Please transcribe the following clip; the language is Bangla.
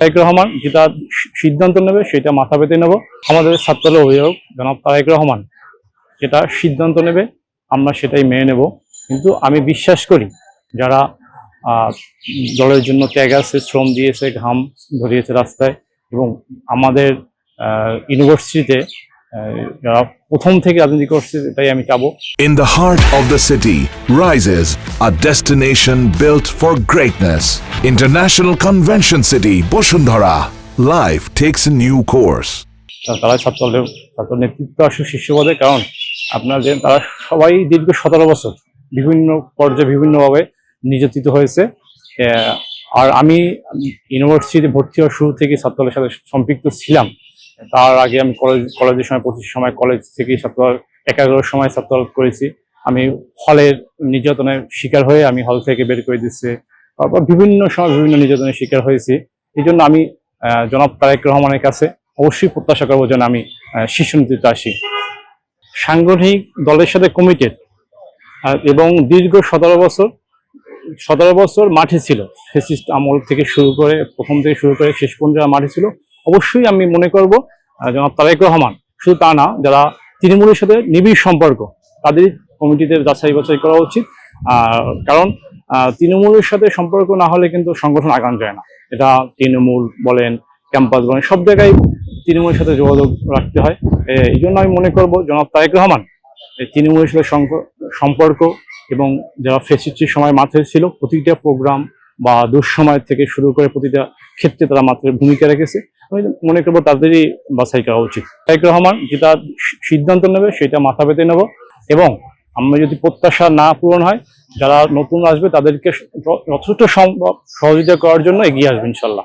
তারেক রহমান যেটা সিদ্ধান্ত নেবে সেটা মাথা পেতে নেব। আমাদের ছাত্রদলের অভিভাবক জনাব তারেক রহমান যেটা সিদ্ধান্ত নেবে আমরা সেটাই মেনে নেব। কিন্তু আমি বিশ্বাস করি যারা দলের জন্য ত্যাগ আছে, শ্রম দিয়েছে, ঘাম ধরিয়েছে রাস্তায়, এবং আমাদের ইউনিভার্সিটিতে যারা প্রথম থেকে রাজনীতি করছে, তাই আমি চাবো। In the heart of the city rises a destination built for greatness. International Convention City, Bosundhara. Life takes a new course. তারা ছাত্র নেতৃত্ব আসলে শীর্ষ পদে, কারণ আপনাদের তারা সবাই দীর্ঘ 17 বছর বিভিন্ন পর্যায়ে বিভিন্নভাবে নির্যাতিত হয়েছে। আর আমি ইউনিভার্সিটিতে ভর্তি হওয়ার শুরু থেকে ছাত্রদের সাথে সম্পৃক্ত ছিলাম। তার আগে আমি কলেজের সময় 25 সময় কলেজ থেকে ছাত্র 11 সময় ছাত্র করেছি। আমি হলের নির্যাতনের শিকার হয়ে আমি হল থেকে বের করে দিচ্ছে, তারপর বিভিন্ন সময় বিভিন্ন নির্যাতনের শিকার হয়েছি। এই জন্য আমি জনাব তারেক রহমানের কাছে অবশ্যই প্রত্যাশা করবো যেন আমি শীর্ষ নেতৃত্বে আসি। সাংগঠনিক দলের সাথে কমিটেড এবং দীর্ঘ 17 বছর মাঠে ছিল। ফ্যাসিস্ট আমল থেকে শুরু করে, প্রথম থেকে শুরু করে শেষ পর্যন্ত মাঠে ছিল। অবশ্যই আমি মনে করব জনাব তারেক রহমান, শুধু তা না, যারা তৃণমূলের সাথে নিবিড় সম্পর্ক তাদের কমিটিতে যাচাই বাছাই করা উচিত। কারণ তৃণমূলের সাথে সম্পর্ক না হলে কিন্তু সংগঠন আগানো যায় না। এটা তৃণমূল বলেন, ক্যাম্পাস বলেন, সব জায়গায় তৃণমূলের সাথে যোগাযোগ রাখতে হয়। এই জন্য আমি মনে করব জনাব তারেক রহমান তৃণমূলের সাথে সম্পর্ক, এবং যারা ফেসিস্টের সময় মাঠে ছিল প্রতিটা প্রোগ্রাম বা দুঃসময় থেকে শুরু করে প্রতিটা ক্ষেত্রে তারা মাত্র ভূমিকা রেখেছে। আমি মনে করবো তাদেরই বাছাই করা উচিত। তারেক রহমান যেটা সিদ্ধান্ত নেবে সেটা মাথা পেতে নেব, এবং আমরা যদি প্রত্যাশা না পূরণ হয়, যারা নতুন আসবে তাদেরকে যথেষ্ট সম্ভব সহযোগিতা করার জন্য এগিয়ে আসবে ইনশাল্লাহ।